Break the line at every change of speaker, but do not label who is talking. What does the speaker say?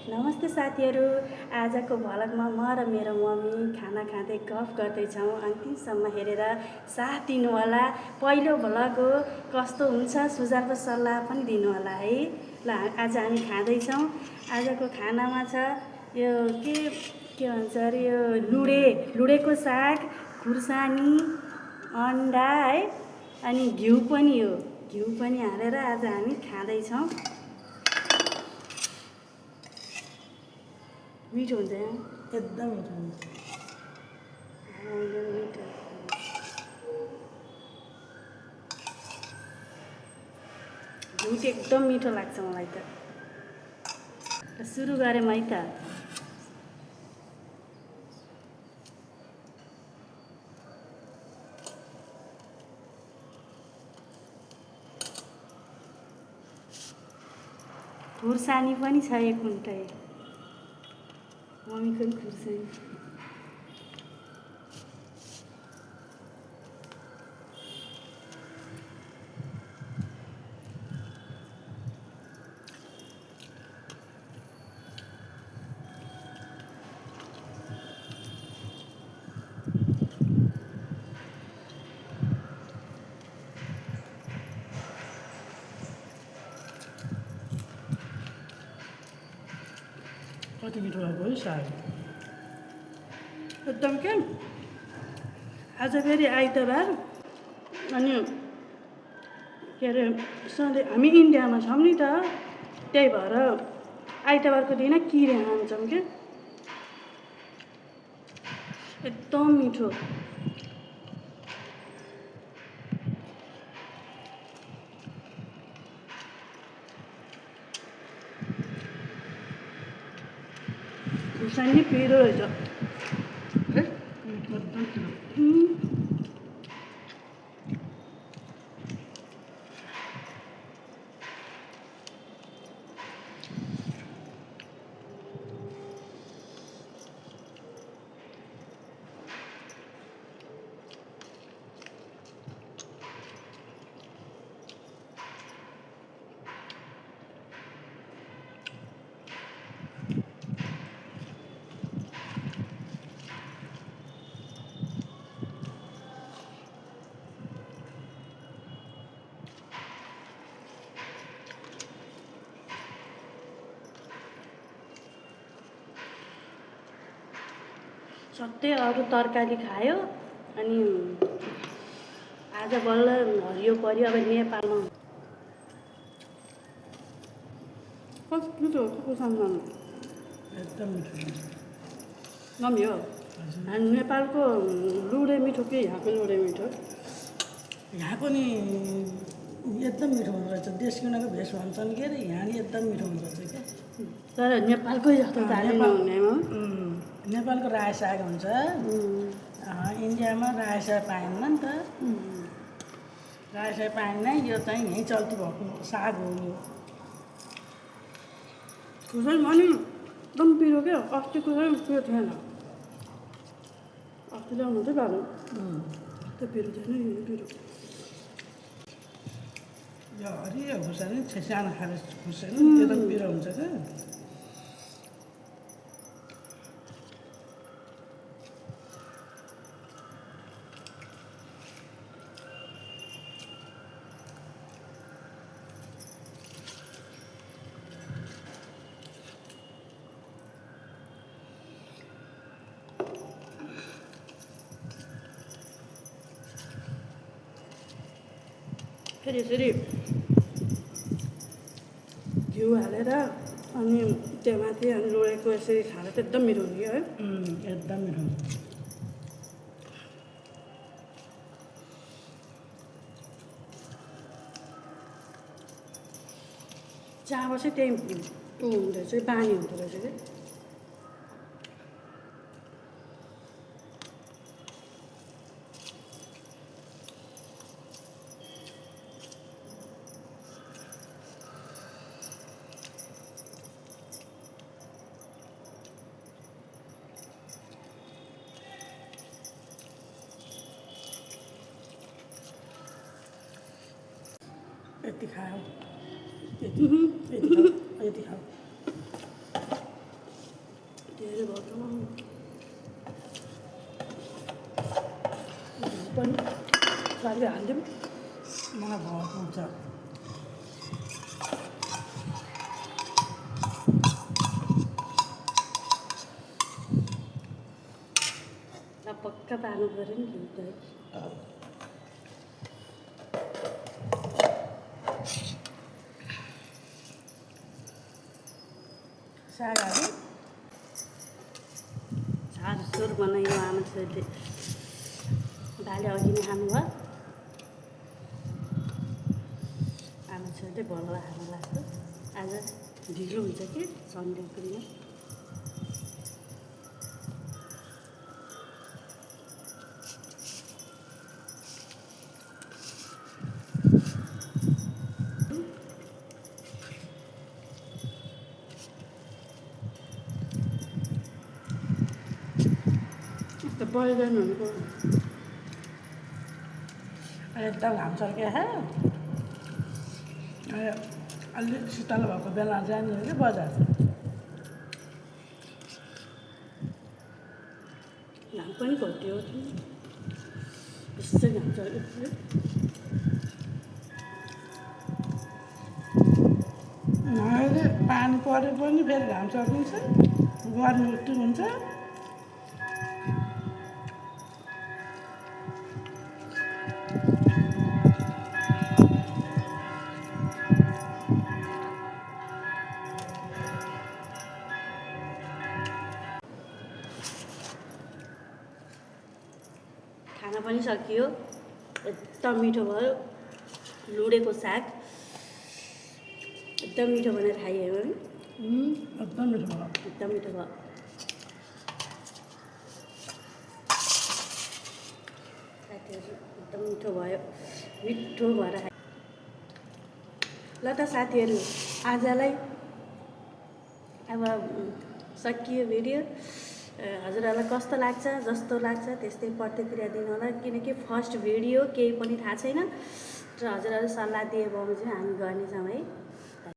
नमस्ते साथीहरू। आजको भ्लगमा म र मेरो मम्मी खाना खाँदै गफ गर्दैछौँ। अन्तिमसम्म हेरेर साथ दिनुहोला। पहिलो भ्लग हो, कस्तो हुन्छ सुझाव र सल्लाह पनि दिनुहोला है। ल आज हामी खाँदैछौँ। आजको खानामा छ यो के भन्छ अरे यो लुडेको साग, खुर्सानी, अन्डा है, अनि घिउ पनि हो। घिउ पनि हालेर आज हामी खाँदैछौँ। मिठो हुन्छ
एकदम मिठो हुन्छ।
मिठो घिउ चाहिँ एकदम मिठो लाग्छ मलाई त। सुरु गरेँ है त। खुर्सानी पनि छ एक मुन्टै। मम्मीको पनि खुर्सानी।
कति मिठो भएको है साग।
एकदम के आज फेरि आइतबार अनि के अरे सधैँ हामी इन्डियामा छौँ नि त, त्यही भएर आइतबारको दिन किरे खान्छौँ के। एकदम मिठो। खुर्सानी पिरो रहेछ।
एकदम पिरो।
सधैँ अरू तरकारी खायो अनि आज बल्ल हरियो पर्यो। अब नेपालमा कस्तो मिठो
एकदम मिठो हुन्छ।
मम्मी हो हामी नेपालको लुडे मिठो कि यहाँको लुडे मिठो?
यहाँको नि एकदम मिठो हुँदो रहेछ। देशकीनको भेष भन्छन् के अरे, यहाँ नि एकदम मिठो हुँदो रहेछ क्या।
तर नेपालकै जस्तो ताजा नहुने हो।
नेपालको रायो साग हुन्छ, इन्डियामा रायो साग पाइन्न नि त। रायो साग पाइन्न, यो चाहिँ यहीँ चल्ती भएको साग हो यो।
खुर्सानी पनि एकदम पिरो क्या। अस्तिको चाहिँ पिरो थिएन। अस्ति ल्याउनु चाहिँ बाबु त्यो पिरो थिएन, यो पिरो।
यो हरियो खुर्सानी सानो खाले खुर्सानी त्यो त पिरो हुन्छ क्या।
फेरि यसरी घिउ हालेर अनि त्यो माथि अनि लोडेको यसरी खाएर त एकदम मिठो हुन्थ्यो है।
एकदम मिठो हुन्छ।
चाबो चाहिँ त्यही हुँदो रहेछ, बानी हुँदो रहेछ क्या।
यति खायो, यति खाऊ।
धेरै भएको
पनि साथै हालिदिउँ मलाई भएको हुन्छ
पक्का पार्नु पऱ्यो नि घिउ त
साग हाल्यो
झारझुर बनायो आमा छोरीले दाले अघि नै खानुभयो आमा छोरीले बल्ल खानु लाग्छ आज ढिलो हुन्छ कि सन्डे पनि बैगनहरूको
एकदम घाम चर्के अलिक शीतल भएको बेला जाने हो कि बजार
घाम पनि घट्यो यस्तै घाम चल्यो
अहिले पानी परे पनि फेरि घाम चर्किन्छ गर्मी उठ्टी हुन्छ
खाना पनि सकियो एकदम मिठो भयो लुडेको साग एकदम मिठो बनाएर खाइयो है
एकदम मिठो भयो
एकदम मिठो भयो साथीहरू एकदम मिठो भयो मिठो भएर खाइ ल त साथीहरू आजलाई अब सकियो भिडियो हजुरहरूलाई कस्तो लाग्छ जस्तो लाग्छ त्यस्तै प्रतिक्रिया दिनु होला किनकि फर्स्ट भिडियो केही पनि थाहा छैन र हजुरहरू सल्लाह दिए बमोजिम हामी गर्नेछौँ है